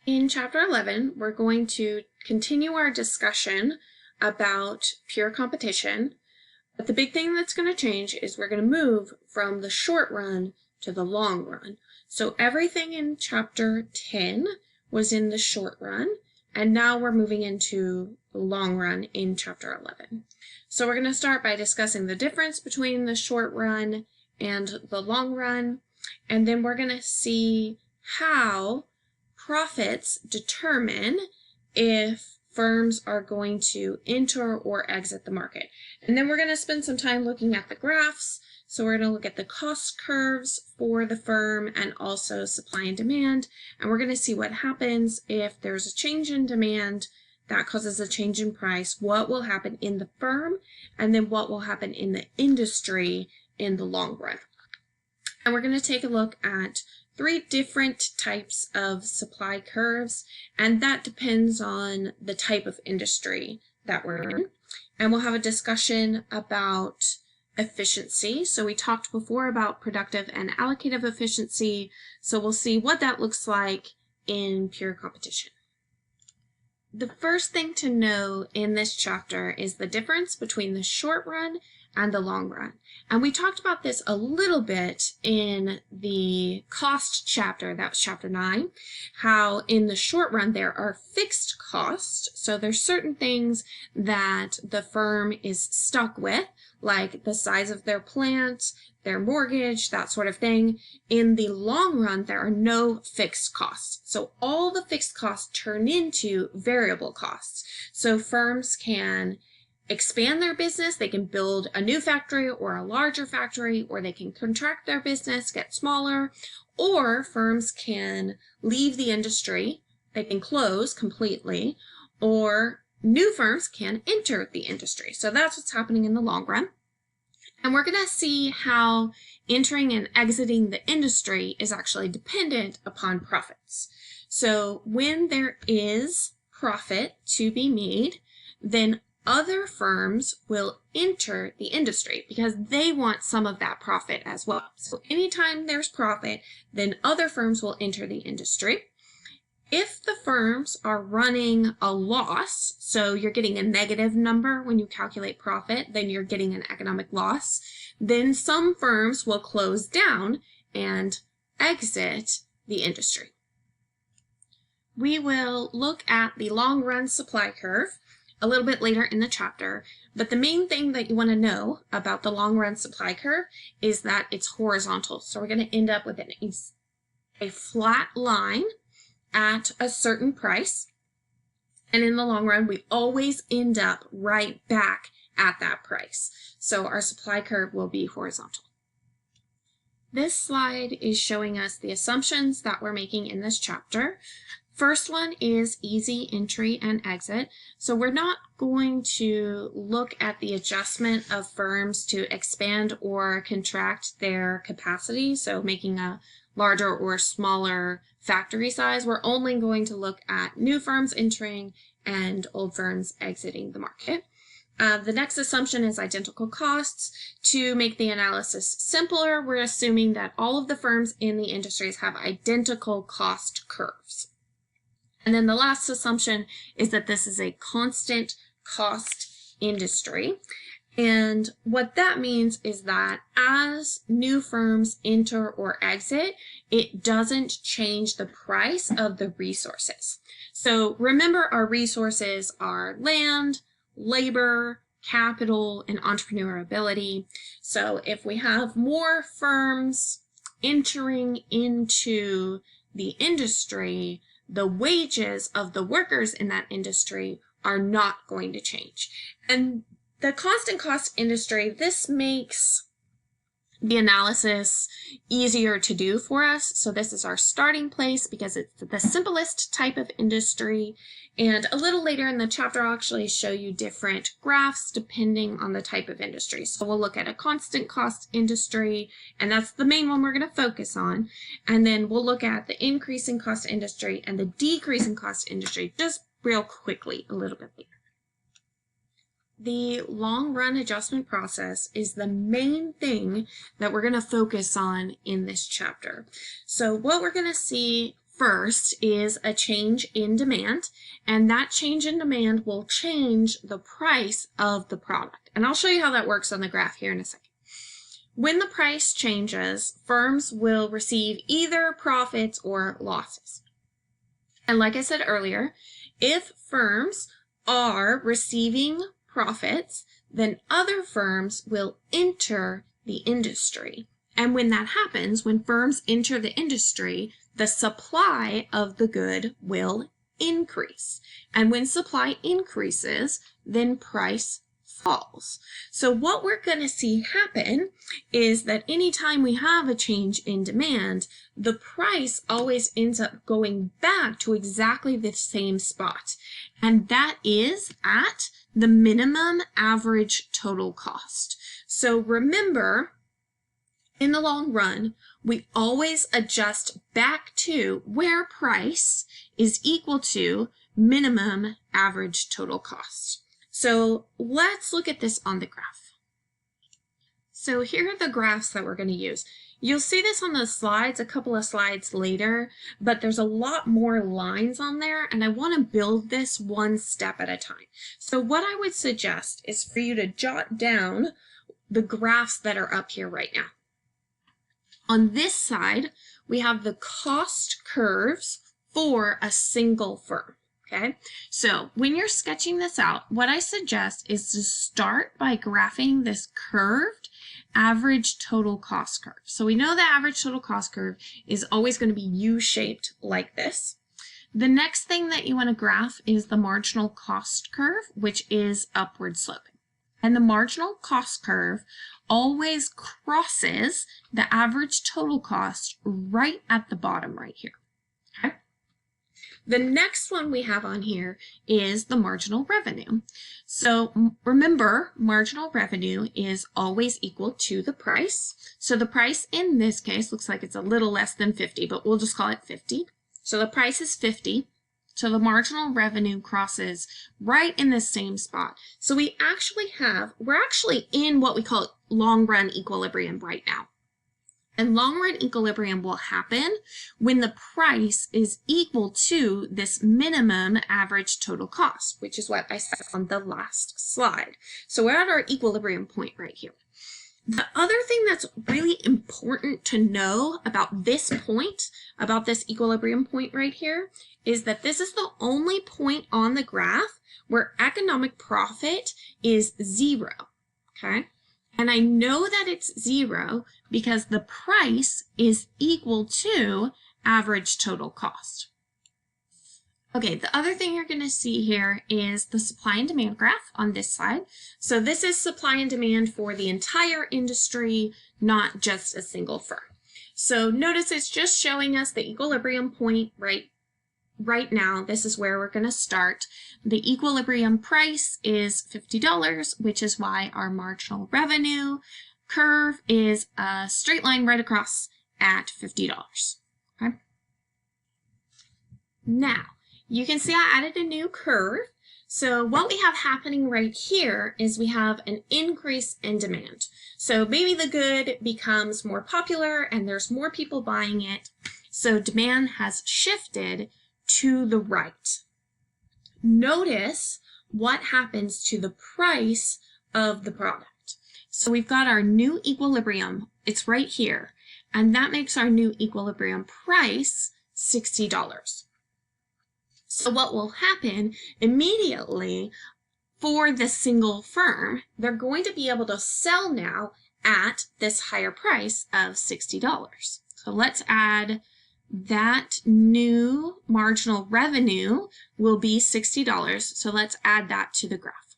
In Chapter 11, we're going to continue our discussion about pure competition, but the big thing that's going to change is we're going to move from the short run to the long run. So everything in Chapter 10 was in the short run, and now we're moving into the long run in Chapter 11. So we're going to start by discussing the difference between the short run and the long run, and then we're going to see how profits determine if firms are going to enter or exit the market. And then we're going to spend some time looking at the graphs. So we're going to look at the cost curves for the firm and also supply and demand. And we're going to see what happens if there's a change in demand that causes a change in price, what will happen in the firm, and then what will happen in the industry in the long run. And we're going to take a look at 3 different types of supply curves, and that depends on the type of industry that we're in. And we'll have a discussion about efficiency. So we talked before about productive and allocative efficiency, so we'll see what that looks like in pure competition. The first thing to know in this chapter is the difference between the short run and the long run. And we talked about this a little bit in the cost chapter, that was chapter 9, how in the short run there are fixed costs. So there's certain things that the firm is stuck with, like the size of their plant, their mortgage, that sort of thing. In the long run, there are no fixed costs. So all the fixed costs turn into variable costs. So firms can expand their business, they can build a new factory or a larger factory, or they can contract their business, get smaller, or firms can leave the industry, they can close completely, or new firms can enter the industry. So that's what's happening in the long run. And we're going to see how entering and exiting the industry is actually dependent upon profits. So when there is profit to be made, then other firms will enter the industry because they want some of that profit as well. So anytime there's profit, then other firms will enter the industry. If the firms are running a loss, so you're getting a negative number when you calculate profit, then you're getting an economic loss, then some firms will close down and exit the industry. We will look at the long run supply curve a little bit later in the chapter, but the main thing that you want to know about the long run supply curve is that it's horizontal. So we're going to end up with a flat line at a certain price, and in the long run we always end up right back at that price. So our supply curve will be horizontal. This slide is showing us the assumptions that we're making in this chapter. First one is easy entry and exit. So we're not going to look at the adjustment of firms to expand or contract their capacity, so making a larger or smaller factory size. We're only going to look at new firms entering and old firms exiting the market. The next assumption is identical costs. To make the analysis simpler, we're assuming that all of the firms in the industries have identical cost curves. And then the last assumption is that this is a constant cost industry. And what that means is that as new firms enter or exit, it doesn't change the price of the resources. So remember, our resources are land, labor, capital, and entrepreneur ability. So if we have more firms entering into the industry, the wages of the workers in that industry are not going to change. And the constant cost industry, this makes the analysis easier to do for us. So this is our starting place because it's the simplest type of industry. And a little later in the chapter, I'll actually show you different graphs depending on the type of industry. So we'll look at a constant cost industry, and that's the main one we're going to focus on. And then we'll look at the increasing cost industry and the decreasing cost industry just real quickly a little bit later. The long run adjustment process is the main thing that we're going to focus on in this chapter. So what we're going to see first is a change in demand, and that change in demand will change the price of the product. And I'll show you how that works on the graph here in a second. When the price changes, firms will receive either profits or losses. And like I said earlier, if firms are receiving profits, then other firms will enter the industry. And when that happens, when firms enter the industry, the supply of the good will increase. And when supply increases, then price falls. So what we're going to see happen is that anytime we have a change in demand, the price always ends up going back to exactly the same spot. And that is at the minimum average total cost. So remember, in the long run, we always adjust back to where price is equal to minimum average total cost. So let's look at this on the graph. So here are the graphs that we're going to use. You'll see this on the slides a couple of slides later, but there's a lot more lines on there, and I want to build this one step at a time. So what I would suggest is for you to jot down the graphs that are up here right now. On this side, we have the cost curves for a single firm. Okay, so when you're sketching this out, what I suggest is to start by graphing this curved average total cost curve. So we know the average total cost curve is always going to be U-shaped like this. The next thing that you want to graph is the marginal cost curve, which is upward sloping. And the marginal cost curve always crosses the average total cost right at the bottom right here. Okay? The next one we have on here is the marginal revenue. So remember, marginal revenue is always equal to the price. So the price in this case looks like it's a little less than 50, but we'll just call it 50. So the price is 50. So the marginal revenue crosses right in the same spot. So we're actually in what we call long run equilibrium right now. And long run equilibrium will happen when the price is equal to this minimum average total cost, which is what I said on the last slide. So we're at our equilibrium point right here. The other thing that's really important to know about this point, about this equilibrium point right here, is that this is the only point on the graph where economic profit is 0, okay? And I know that it's 0 because the price is equal to average total cost. Okay, the other thing you're going to see here is the supply and demand graph on this side. So this is supply and demand for the entire industry, not just a single firm. So notice it's just showing us the equilibrium point right now. This is where we're going to start. The equilibrium price is $50, which is why our marginal revenue curve is a straight line right across at $50. Okay. Now, you can see I added a new curve. So what we have happening right here is we have an increase in demand. So maybe the good becomes more popular and there's more people buying it. So demand has shifted to the right. Notice what happens to the price of the product. So we've got our new equilibrium. It's right here. And that makes our new equilibrium price $60. So what will happen immediately for the single firm, they're going to be able to sell now at this higher price of $60. So let's add that new marginal revenue will be $60. So let's add that to the graph.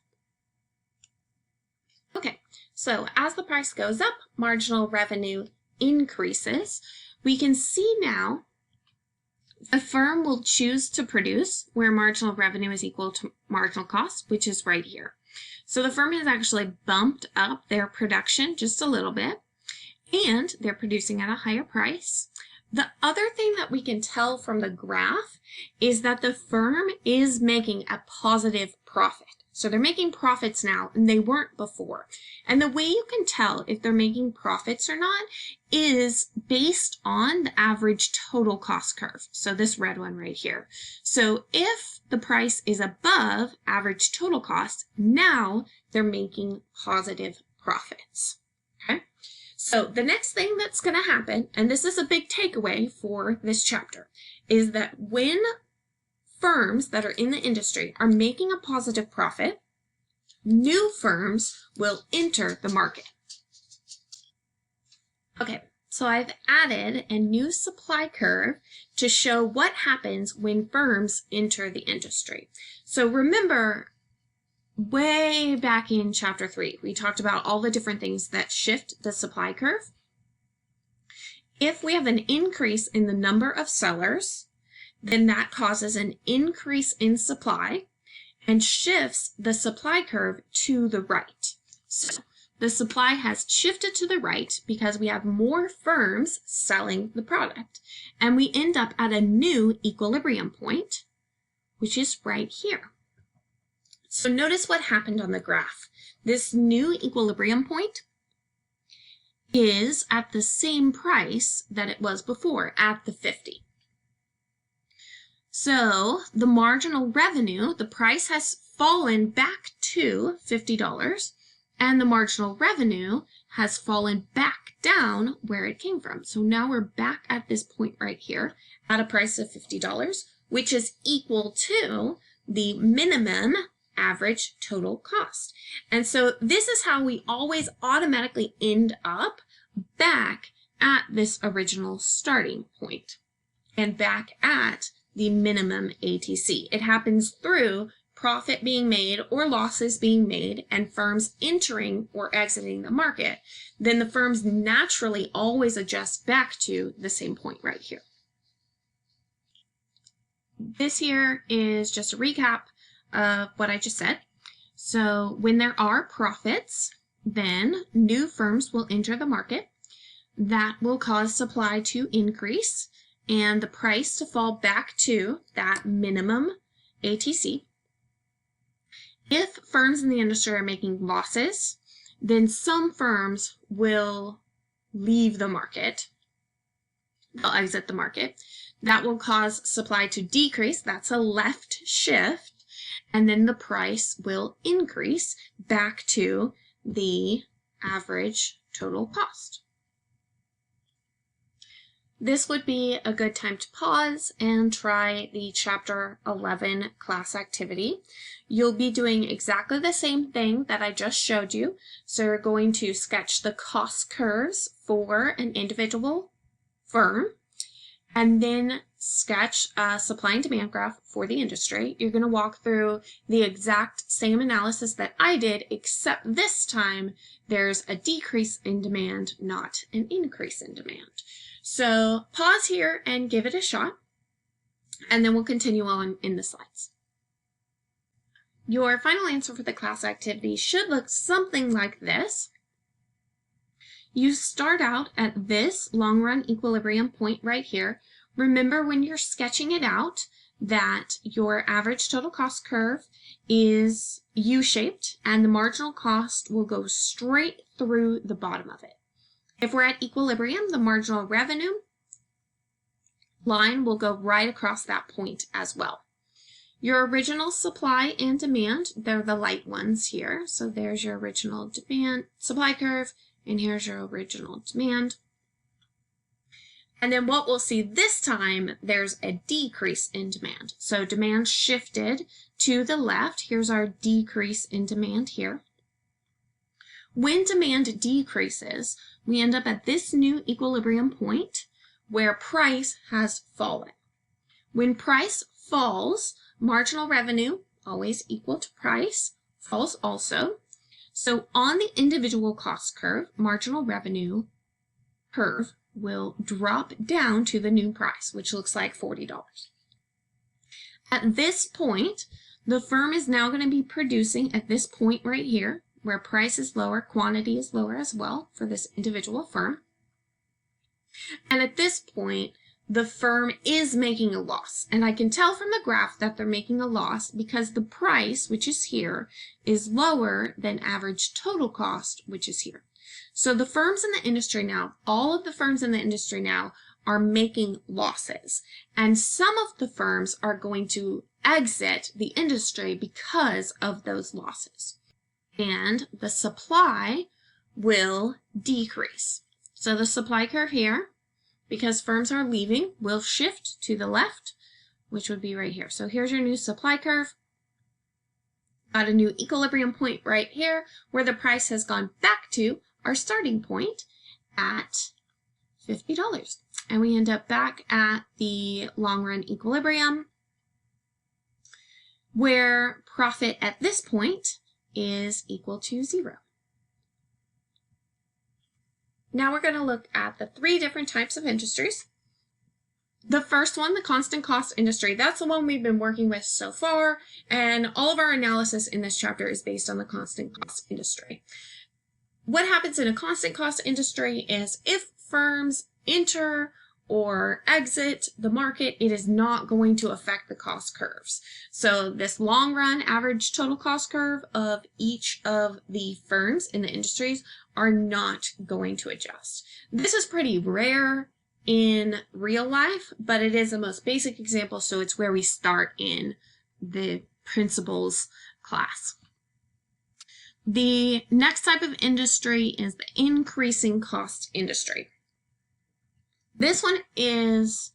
Okay, so as the price goes up, marginal revenue increases. We can see now the firm will choose to produce where marginal revenue is equal to marginal cost, which is right here. So the firm has actually bumped up their production just a little bit, and they're producing at a higher price. The other thing that we can tell from the graph is that the firm is making a positive profit. So they're making profits now, and they weren't before. And the way you can tell if they're making profits or not is based on the average total cost curve. So this red one right here. So if the price is above average total cost, now they're making positive profits. Okay? So the next thing that's going to happen, and this is a big takeaway for this chapter, is that when firms that are in the industry are making a positive profit, new firms will enter the market. Okay, so I've added a new supply curve to show what happens when firms enter the industry. So remember, way back in chapter 3, we talked about all the different things that shift the supply curve. If we have an increase in the number of sellers, then that causes an increase in supply and shifts the supply curve to the right. So the supply has shifted to the right because we have more firms selling the product, and we end up at a new equilibrium point, which is right here. So notice what happened on the graph. This new equilibrium point is at the same price that it was before, at the 50. So the marginal revenue, the price has fallen back to $50, and the marginal revenue has fallen back down where it came from. So now we're back at this point right here at a price of $50, which is equal to the minimum average total cost. And so this is how we always automatically end up back at this original starting point and back at the minimum ATC. It happens through profit being made or losses being made and firms entering or exiting the market. Then the firms naturally always adjust back to the same point right here. This here is just a recap of what I just said. So when there are profits, then new firms will enter the market. That will cause supply to increase and the price to fall back to that minimum ATC. If firms in the industry are making losses, then some firms will leave the market. They'll exit the market. That will cause supply to decrease. That's a left shift. And then the price will increase back to the average total cost. This would be a good time to pause and try the Chapter 11 class activity. You'll be doing exactly the same thing that I just showed you. So you're going to sketch the cost curves for an individual firm, and then sketch a supply and demand graph for the industry. You're going to walk through the exact same analysis that I did, except this time there's a decrease in demand, not an increase in demand. So pause here and give it a shot, and then we'll continue on in the slides. Your final answer for the class activity should look something like this. You start out at this long run equilibrium point right here. Remember when you're sketching it out that your average total cost curve is U-shaped and the marginal cost will go straight through the bottom of it. If we're at equilibrium, the marginal revenue line will go right across that point as well. Your original supply and demand, they're the light ones here. So there's your original demand supply curve, and here's your original demand. And then what we'll see this time, there's a decrease in demand. So demand shifted to the left. Here's our decrease in demand here. When demand decreases, we end up at this new equilibrium point where price has fallen. When price falls, marginal revenue, always equal to price, falls also. So on the individual cost curve, marginal revenue curve will drop down to the new price, which looks like $40. At this point, the firm is now going to be producing at this point right here, where price is lower, quantity is lower as well for this individual firm. And at this point, the firm is making a loss. And I can tell from the graph that they're making a loss because the price, which is here, is lower than average total cost, which is here. So the firms in the industry now, all of the firms in the industry now are making losses. And some of the firms are going to exit the industry because of those losses. And the supply will decrease. So the supply curve here, because firms are leaving, will shift to the left, which would be right here. So here's your new supply curve. Got a new equilibrium point right here where the price has gone back to our starting point at $50. And we end up back at the long run equilibrium where profit at this point is equal to 0. Now we're going to look at the 3 different types of industries. The first one, the constant cost industry, that's the one we've been working with so far, and all of our analysis in this chapter is based on the constant cost industry. What happens in a constant cost industry is if firms enter or exit the market, it is not going to affect the cost curves. So this long run average total cost curve of each of the firms in the industries are not going to adjust. This is pretty rare in real life, but it is the most basic example, so it's where we start in the principles class. The next type of industry is the increasing cost industry. This one is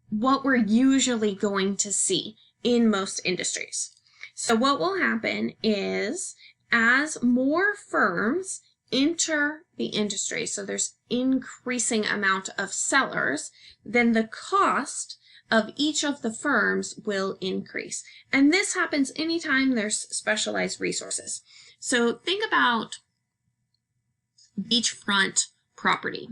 what we're usually going to see in most industries. So what will happen is as more firms enter the industry, so there's increasing amount of sellers, then the cost of each of the firms will increase. And this happens anytime there's specialized resources. So think about beachfront property.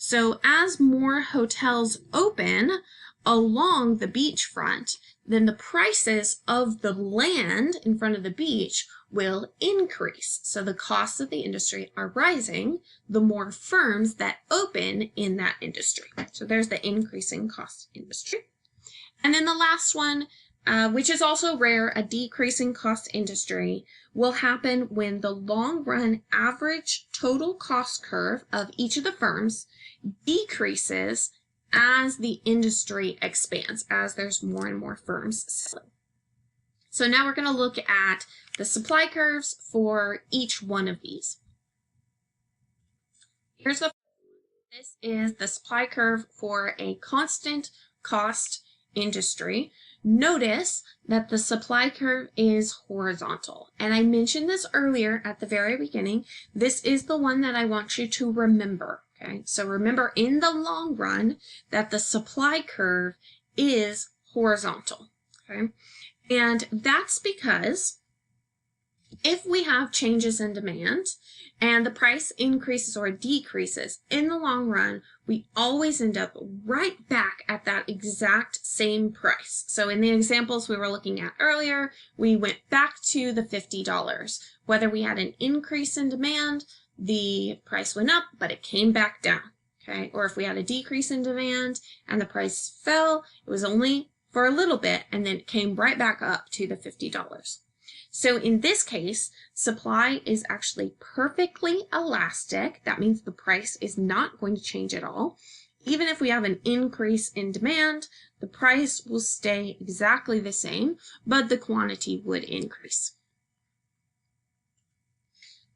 So as more hotels open along the beachfront, then the prices of the land in front of the beach will increase. So the costs of the industry are rising the more firms that open in that industry. So there's the increasing cost industry. And then the last one, which is also rare, a decreasing cost industry, will happen when the long run average total cost curve of each of the firms decreases as the industry expands, as there's more and more firms selling. So now we're going to look at the supply curves for each one of these. This is the supply curve for a constant cost industry. Notice that the supply curve is horizontal. And I mentioned this earlier at the very beginning. This is the one that I want you to remember. Okay, so remember in the long run that the supply curve is horizontal. Okay, and that's because if we have changes in demand and the price increases or decreases, in the long run, we always end up right back at that exact same price. So in the examples we were looking at earlier, we went back to the $50. Whether we had an increase in demand, the price went up, but it came back down. Okay, or if we had a decrease in demand and the price fell, it was only for a little bit and then it came right back up to the $50. So in this case, supply is actually perfectly elastic. That means the price is not going to change at all. Even if we have an increase in demand, the price will stay exactly the same, but the quantity would increase.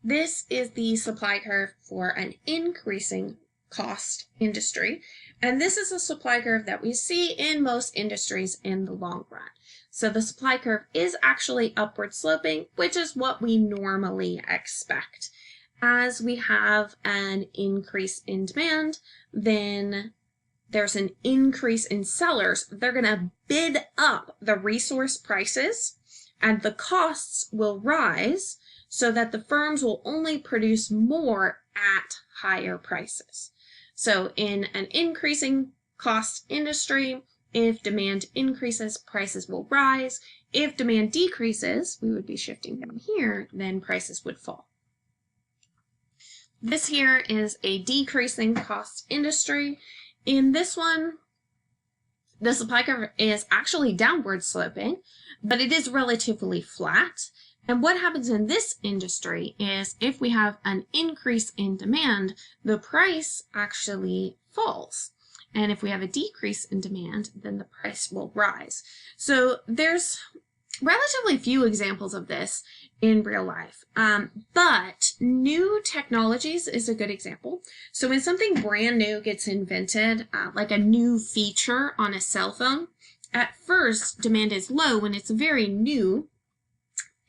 This is the supply curve for an increasing cost industry, and this is a supply curve that we see in most industries in the long run. So the supply curve is actually upward sloping, which is what we normally expect. As we have an increase in demand, then there's an increase in sellers. They're going to bid up the resource prices, and the costs will rise so that the firms will only produce more at higher prices. So in an increasing cost industry, if demand increases, prices will rise. If demand decreases, we would be shifting down here, then prices would fall. This here is a decreasing cost industry. In this one, the supply curve is actually downward sloping, but it is relatively flat. And what happens in this industry is if we have an increase in demand, the price actually falls. And if we have a decrease in demand, then the price will rise. So there's relatively few examples of this in real life, but new technologies is a good example. So when something brand new gets invented, like a new feature on a cell phone, at first demand is low when it's very new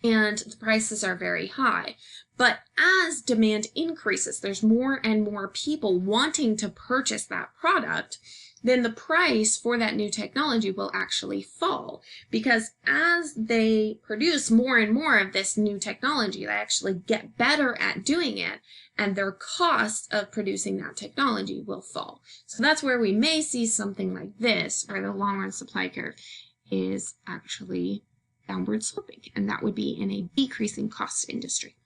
and the prices are very high. But as demand increases, there's more and more people wanting to purchase that product, then the price for that new technology will actually fall, because as they produce more and more of this new technology, they actually get better at doing it, and their cost of producing that technology will fall. So that's where we may see something like this, where the long run supply curve is actually downward sloping, and that would be in a decreasing cost industry.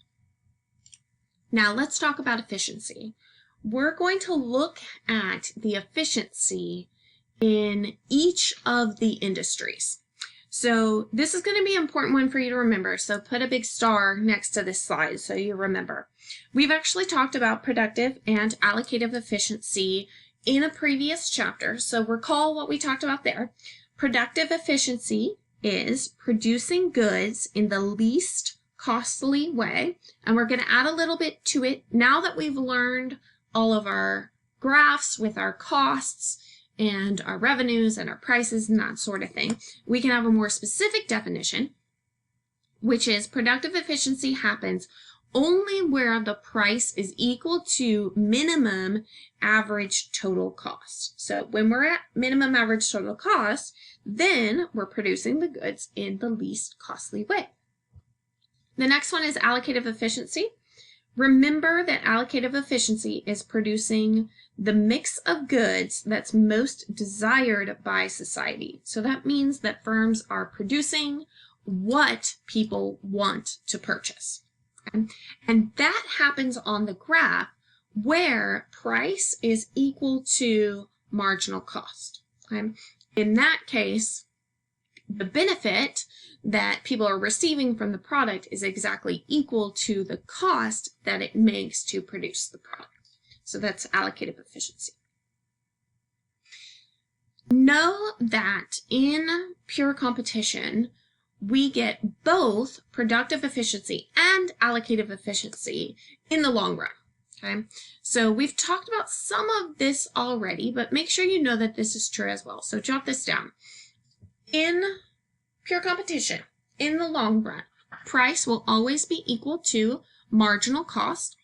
Now let's talk about efficiency. We're going to look at the efficiency in each of the industries. So this is going to be an important one for you to remember. So put a big star next to this slide so you remember. We've actually talked about productive and allocative efficiency in a previous chapter. So recall what we talked about there. Productive efficiency is producing goods in the least costly way. And we're going to add a little bit to it now that we've learned all of our graphs with our costs and our revenues and our prices and that sort of thing. We can have a more specific definition, which is productive efficiency happens only where the price is equal to minimum average total cost. So when we're at minimum average total cost, then we're producing the goods in the least costly way. The next one is allocative efficiency. Remember that allocative efficiency is producing the mix of goods that's most desired by society. So that means that firms are producing what people want to purchase. Okay? And that happens on the graph where price is equal to marginal cost. Okay? In that case, the benefit that people are receiving from the product is exactly equal to the cost that it makes to produce the product. So that's allocative efficiency. Know that in pure competition, we get both productive efficiency and allocative efficiency in the long run. Okay, so we've talked about some of this already, but make sure you know that this is true as well. So jot this down. In pure competition, in the long run, price will always be equal to marginal cost.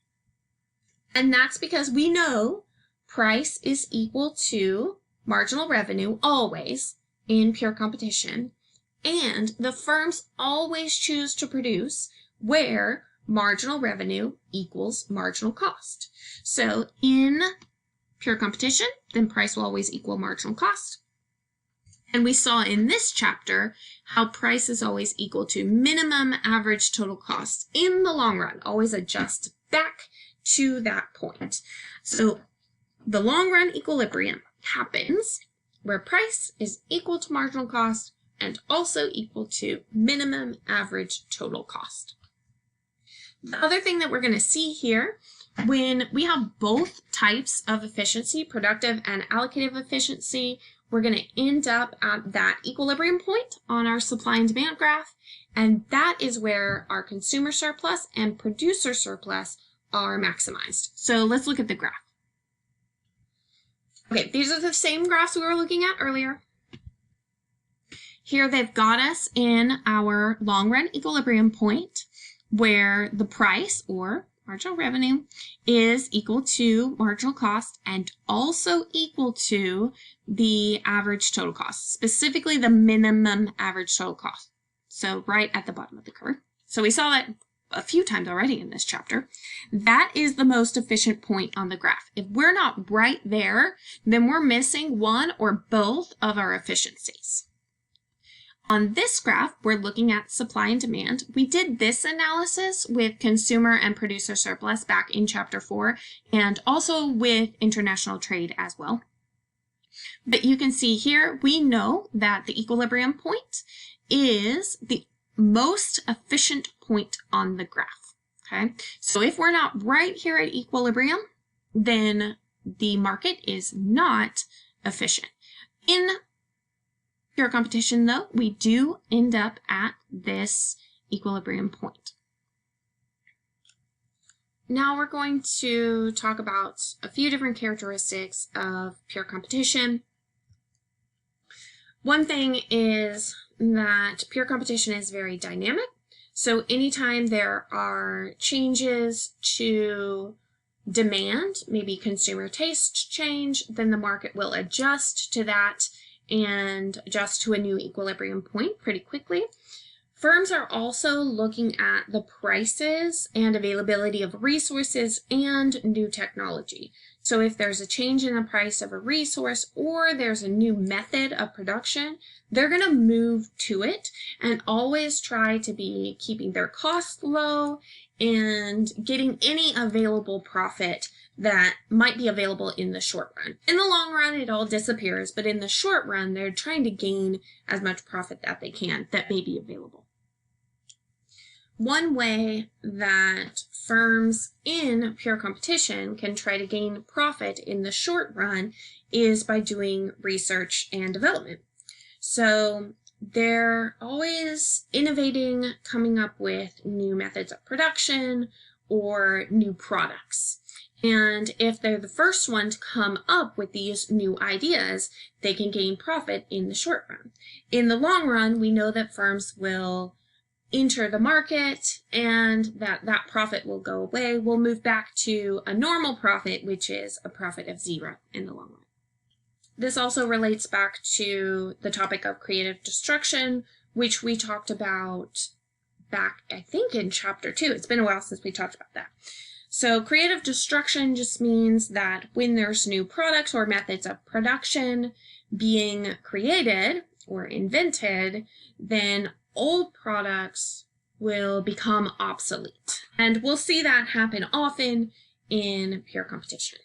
And that's because we know price is equal to marginal revenue always in pure competition. And the firms always choose to produce where marginal revenue equals marginal cost. So in pure competition, then price will always equal marginal cost. And we saw in this chapter how price is always equal to minimum average total cost in the long run, always adjust back to that point. So the long run equilibrium happens where price is equal to marginal cost and also equal to minimum average total cost. The other thing that we're going to see here, when we have both types of efficiency, productive and allocative efficiency, we're going to end up at that equilibrium point on our supply and demand graph, and that is where our consumer surplus and producer surplus are maximized. So let's look at the graph. Okay, these are the same graphs we were looking at earlier. Here they've got us in our long run equilibrium point where the price, or marginal revenue, is equal to marginal cost and also equal to the average total cost, specifically the minimum average total cost. So right at the bottom of the curve. So we saw that a few times already in this chapter. That is the most efficient point on the graph. If we're not right there, then we're missing one or both of our efficiencies. On this graph, we're looking at supply and demand. We did this analysis with consumer and producer surplus back in chapter 4, and also with international trade as well. But you can see here, we know that the equilibrium point is the most efficient point on the graph, okay? So if we're not right here at equilibrium, then the market is not efficient. In pure competition, though, we do end up at this equilibrium point. Now we're going to talk about a few different characteristics of pure competition. One thing is that pure competition is very dynamic. So anytime there are changes to demand, maybe consumer taste change, then the market will adjust to that and adjust to a new equilibrium point pretty quickly. Firms are also looking at the prices and availability of resources and new technology. So if there's a change in the price of a resource or there's a new method of production, they're going to move to it and always try to be keeping their costs low and getting any available profit that might be available in the short run. In the long run, it all disappears, but in the short run, they're trying to gain as much profit that they can that may be available. One way that firms in pure competition can try to gain profit in the short run is by doing research and development. So they're always innovating, coming up with new methods of production or new products. And if they're the first one to come up with these new ideas, they can gain profit in the short run. In the long run, we know that firms will enter the market and that profit will go away. We'll move back to a normal profit, which is a profit of 0 in the long run. This also relates back to the topic of creative destruction, which we talked about back, I think, in chapter 2. It's been a while since we talked about that. So creative destruction just means that when there's new products or methods of production being created or invented, then old products will become obsolete. And we'll see that happen often in pure competition.